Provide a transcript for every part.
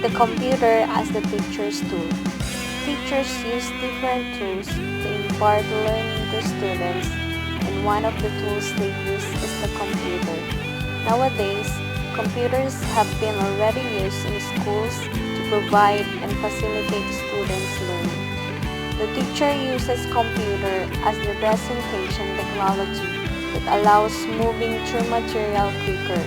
the computer as the teacher's tool. Teachers use different tools to impart learning to students, and one of the tools they use is the computer. Nowadays, computers have been already used in schools to provide and facilitate students' learning. The teacher uses computer as the presentation technology that allows moving through material quicker.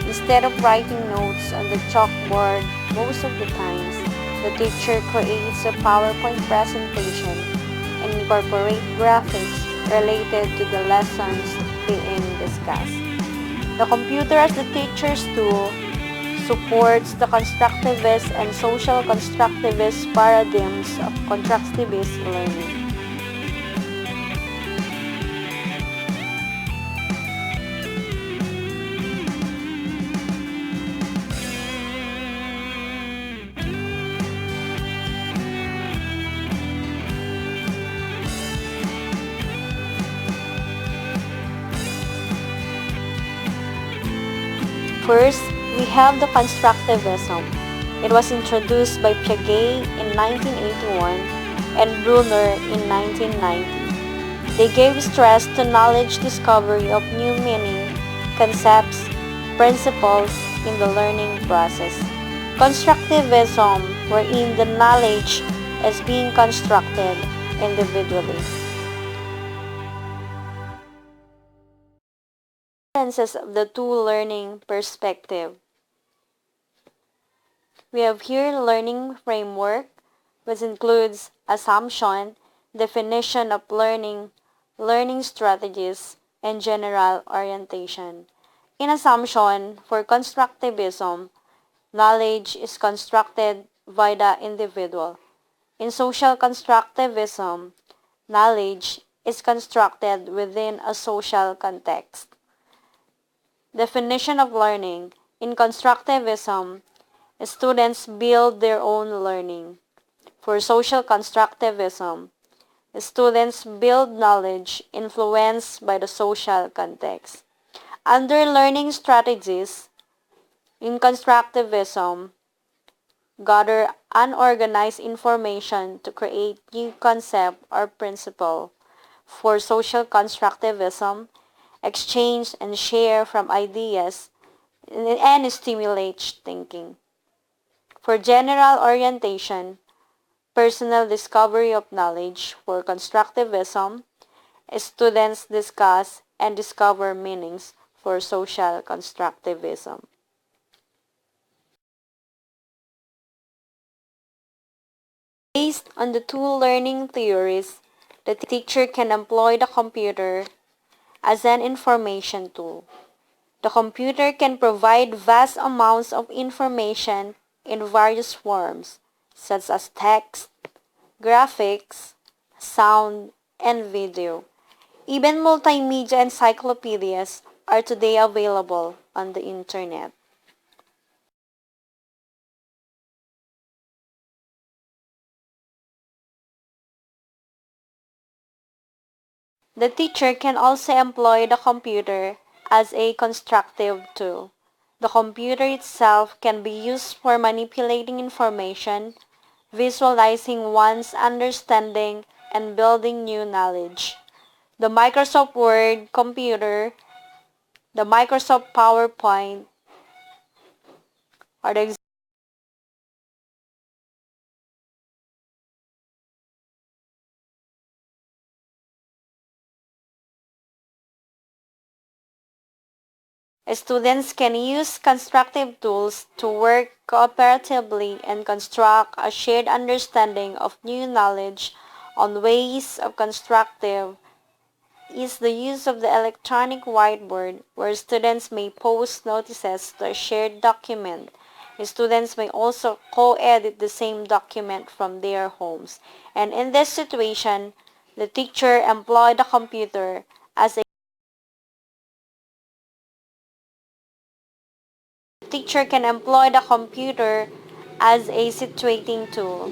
Instead of writing notes on the chalkboard most of the times, the teacher creates a PowerPoint presentation and incorporates graphics related to the lessons being discussed. The computer as the teacher's tool supports the constructivist and social constructivist paradigms of constructivist learning. First, we have the constructivism. It was introduced by Piaget in 1981 and Brunner in 1990. They gave stress to knowledge discovery of new meaning, concepts, principles in the learning process. Constructivism, wherein the knowledge is being constructed individually. Differences of the two learning perspective. We have here learning framework, which includes assumption, definition of learning, learning strategies, and general orientation. In assumption, for constructivism, knowledge is constructed by the individual. In social constructivism, knowledge is constructed within a social context. Definition of learning. In constructivism, students build their own learning. For social constructivism, students build knowledge influenced by the social context. Under learning strategies, in constructivism, gather unorganized information to create new concept or principle. For social constructivism, exchange and share from ideas and stimulate thinking. For general orientation, personal discovery of knowledge. For constructivism, students discuss and discover meanings. For social constructivism. Based on the two learning theories, the teacher can employ the computer as an information tool. The computer can provide vast amounts of information in various forms, such as text, graphics, sound, and video. Even multimedia encyclopedias are today available on the internet. The teacher can also employ the computer as a constructive tool. The computer itself can be used for manipulating information, visualizing one's understanding, and building new knowledge. The Microsoft Word computer, the Microsoft PowerPoint are the students can use constructive tools to work cooperatively and construct a shared understanding of new knowledge. On ways of constructive is the use of the electronic whiteboard, where students may post notices to a shared document. Students may also co-edit the same document from their homes. And in this situation, the teacher employed the computer as a teacher can employ the computer as a situating tool.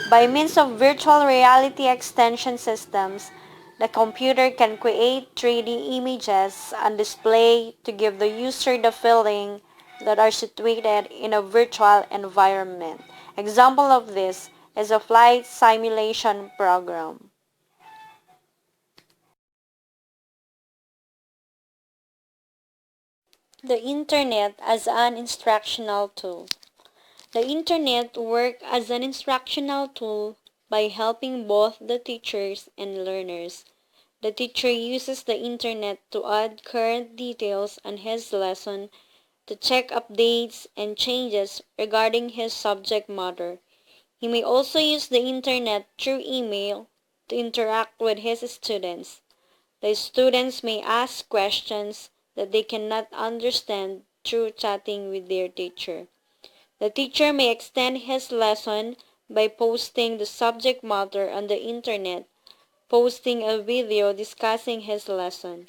By means of virtual reality extension systems, the computer can create 3D images and display to give the user the feeling that are situated in a virtual environment. Example of this is a flight simulation program. The Internet as an instructional tool. The Internet works as an instructional tool by helping both the teachers and learners. The teacher uses the Internet to add current details on his lesson, to check updates and changes regarding his subject matter. He may also use the Internet through email to interact with his students. The students may ask questions that they cannot understand through chatting with their teacher. The teacher may extend his lesson by posting the subject matter on the Internet, posting a video discussing his lesson.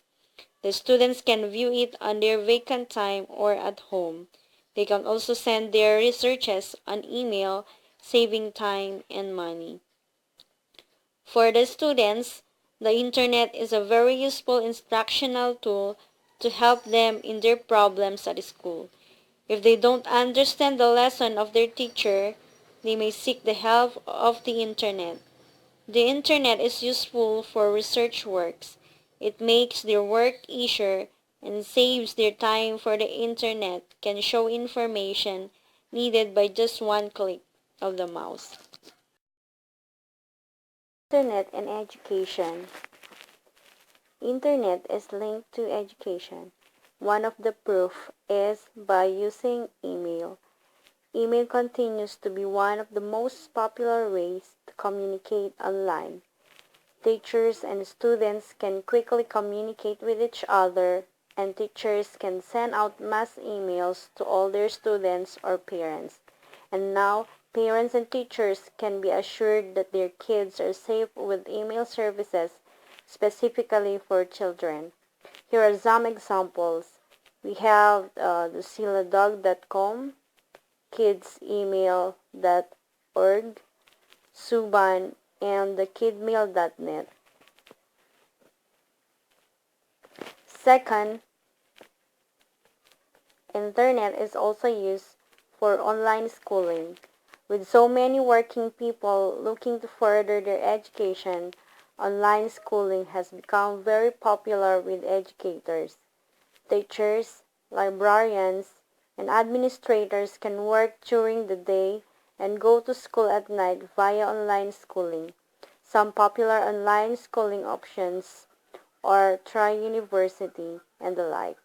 The students can view it on their vacant time or at home. They can also send their researches on email, saving time and money. For the students, the Internet is a very useful instructional tool to help them in their problems at school. If they don't understand the lesson of their teacher, they may seek the help of the Internet. The Internet is useful for research works. It makes their work easier and saves their time, for the Internet can show information needed by just one click of the mouse. Internet and education. Internet is linked to education. One of the proof is by using email. Email continues to be one of the most popular ways to communicate online. Teachers and students can quickly communicate with each other, and teachers can send out mass emails to all their students or parents. And now, parents and teachers can be assured that their kids are safe with email services specifically for children. Here are some examples. We have the siladog.com, kidsemail.org, Suban, and the kidmail.net. Second, Internet is also used for online schooling. With so many working people looking to further their education, online schooling has become very popular with educators. Teachers, librarians, and administrators can work during the day and go to school at night via online schooling. Some popular online schooling options are Try University and the like.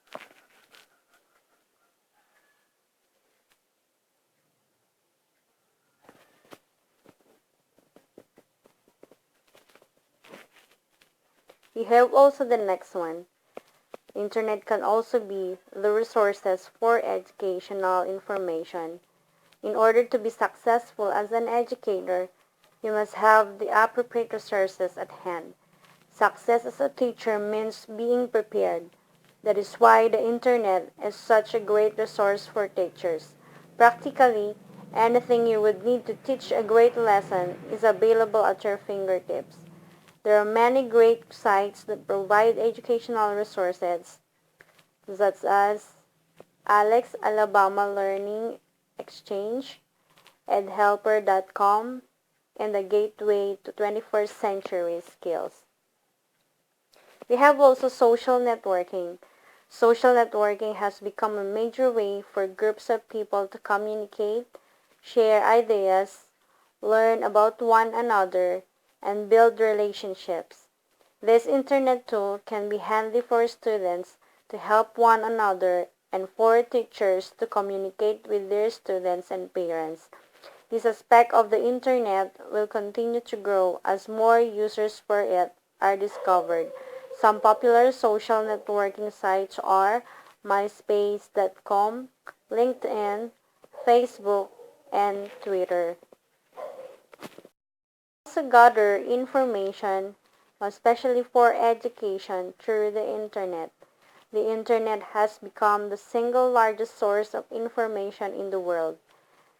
We have also the next one. Internet can also be the resources for educational information. In order to be successful as an educator, you must have the appropriate resources at hand. Success as a teacher means being prepared. That is why the Internet is such a great resource for teachers. Practically, anything you would need to teach a great lesson is available at your fingertips. There are many great sites that provide educational resources, such as Alex Alabama Learning Exchange, edhelper.com, and the Gateway to 21st Century Skills. We have also social networking. Social networking has become a major way for groups of people to communicate, share ideas, learn about one another, and build relationships. This internet tool can be handy for students to help one another and for teachers to communicate with their students and parents. This aspect of the internet will continue to grow as more users for it are discovered. Some popular social networking sites are myspace.com, LinkedIn, Facebook, and Twitter. Also gather information, especially for education, through the internet. The internet has become the single largest source of information in the world.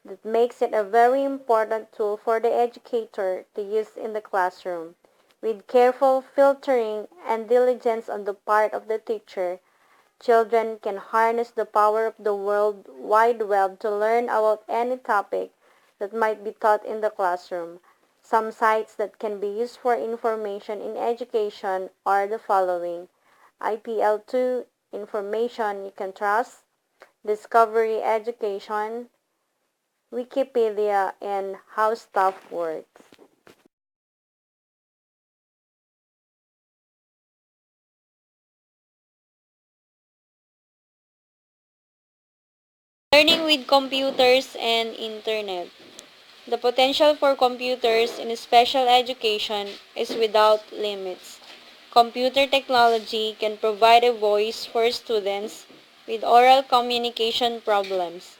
That makes it a very important tool for the educator to use in the classroom. With careful filtering and diligence on the part of the teacher, Children can harness the power of the World Wide Web to learn about any topic that might be taught in the classroom. Some sites that can be used for information in education are the following: IPL2, Information You Can Trust; Discovery Education; Wikipedia; and How Stuff Works. Learning with computers and internet. The potential for computers in special education is without limits. Computer technology can provide a voice for students with oral communication problems,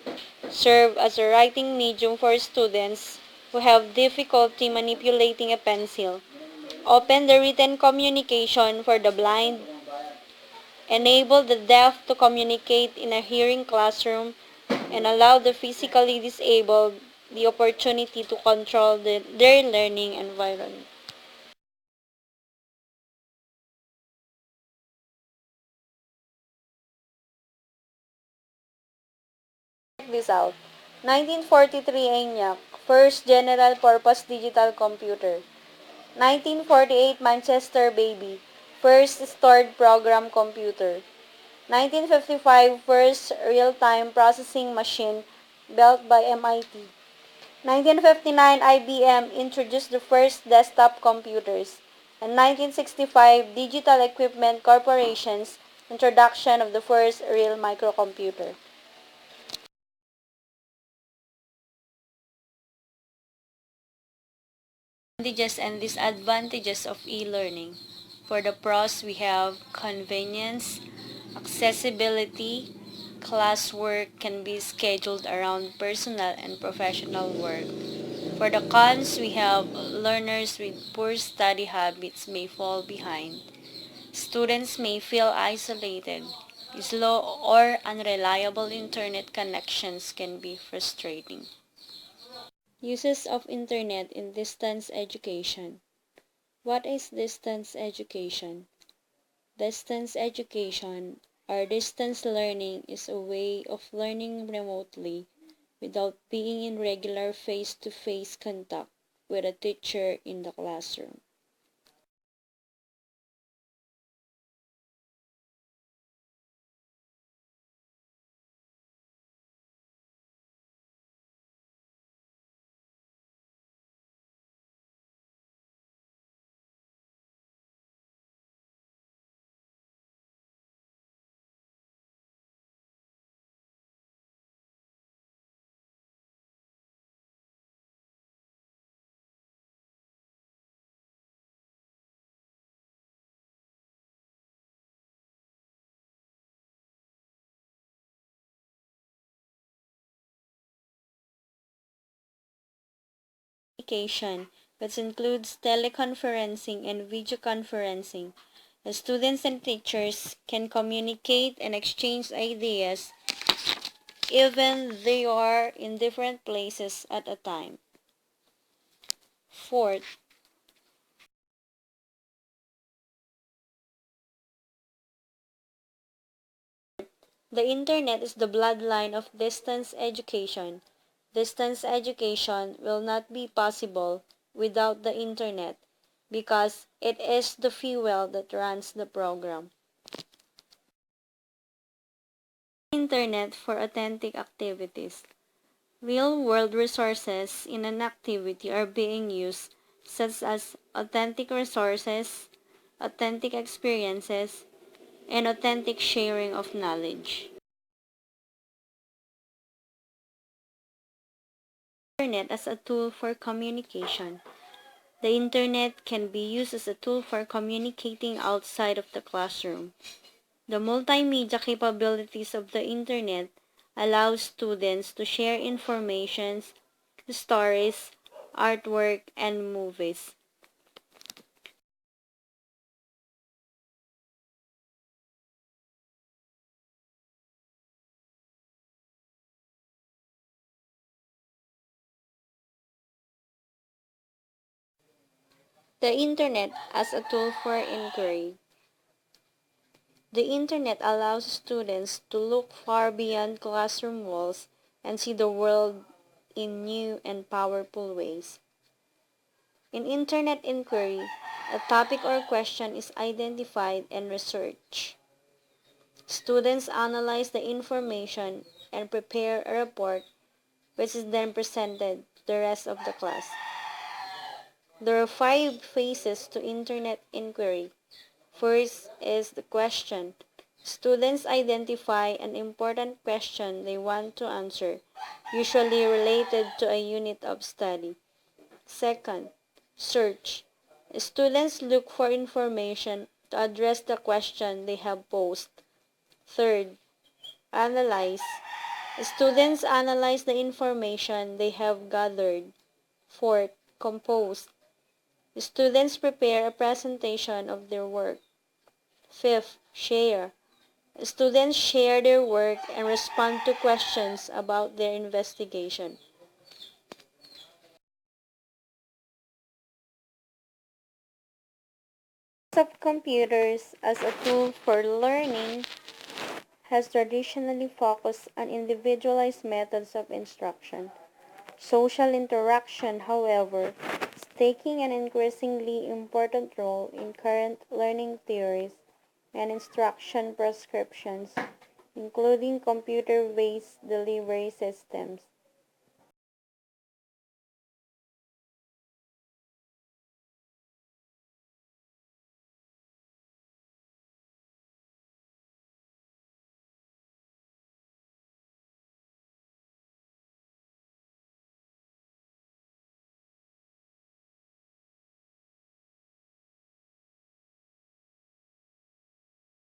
serve as a writing medium for students who have difficulty manipulating a pencil, open the written communication for the blind, enable the deaf to communicate in a hearing classroom, and allow the physically disabled the opportunity to control their learning environment. Check this out. 1943 ENIAC, first general purpose digital computer. 1948 Manchester Baby, first stored program computer. 1955 first real-time processing machine built by MIT. 1959 IBM introduced the first desktop computers. And 1965 Digital Equipment Corporation's introduction of the first real microcomputer. Advantages and disadvantages of e-learning. For the pros, we have convenience, accessibility, classwork can be scheduled around personal and professional work. For the cons, we have learners with poor study habits may fall behind. Students may feel isolated. Slow or unreliable internet connections can be frustrating. Uses of internet in distance education. What is distance education? Distance education or distance learning is a way of learning remotely without being in regular face-to-face contact with a teacher in the classroom. Communication, which includes teleconferencing and video conferencing. The students and teachers can communicate and exchange ideas even they are in different places at a time. Fourth, the internet is the bloodline of distance education. Distance education will not be possible without the internet because it is the fuel that runs the program. Internet for authentic activities. Real-world resources in an activity are being used, such as authentic resources, authentic experiences, and authentic sharing of knowledge. Internet as a tool for communication. The internet can be used as a tool for communicating outside of the classroom. The multimedia capabilities of the internet allow students to share information, stories, artwork, and movies. The internet as a tool for inquiry. The internet allows students to look far beyond classroom walls and see the world in new and powerful ways. In internet inquiry, a topic or question is identified and researched. Students analyze the information and prepare a report which is then presented to the rest of the class. There are 5 phases to internet inquiry. First is the question. Students identify an important question they want to answer, usually related to a unit of study. Second, search. Students look for information to address the question they have posed. Third, analyze. Students analyze the information they have gathered. Fourth, compose. Students prepare a presentation of their work. Fifth, share. Students share their work and respond to questions about their investigation. Use of computers as a tool for learning has traditionally focused on individualized methods of instruction. Social interaction, however, is taking an increasingly important role in current learning theories and instruction prescriptions, including computer-based delivery systems.